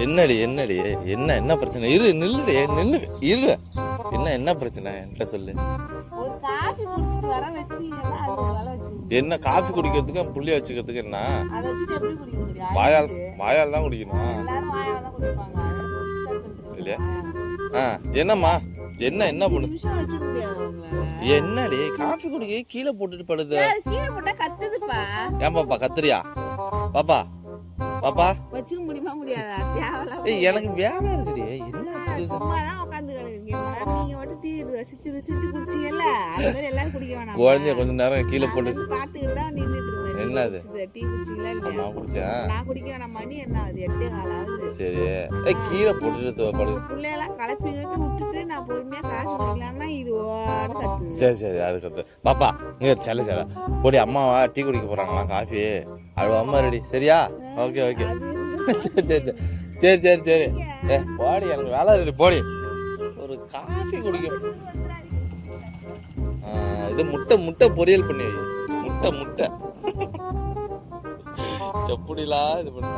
என்னடி என்ன பிரச்சனை? நில்லுடி இரு. என்ன பிரச்சனை என்கிட்ட சொல்லு. என்ன காஃபி குடிக்கிறதுக்கு புள்ளிய வச்சுக்கிறதுக்கு என்ன? வாயால் தான் குடிக்கணும் இல்லையா? என்னம்மா என்ன பண்ணு? என்னடி காஃபி குடிக்க கீழே போட்டுட்டு படுது? ஏன் பாப்பா கத்துறியா? பாப்பா வச்சுக்க முடியுமா முடியாதா? எனக்கு வேலை இருக்குடி. என்ன குழந்தைய கொஞ்ச நேரம் கீழே போட்டு என்னது சரி கீழே போட்டுட்டு சரி அது கத்து. பாப்பா இங்க செல்ல போடி. அம்மாவா டீ குடிக்க போறாங்களா? காஃபி அது அம்மா ரெடி. சரியா? ஓகே சரி போடி. எனக்கு வேலை ரெடி. போடி. ஒரு காஃபி குடிக்கும். இது முட்டை பொரியல் பண்ணி முட்டை எப்படிலாம் இது பண்ண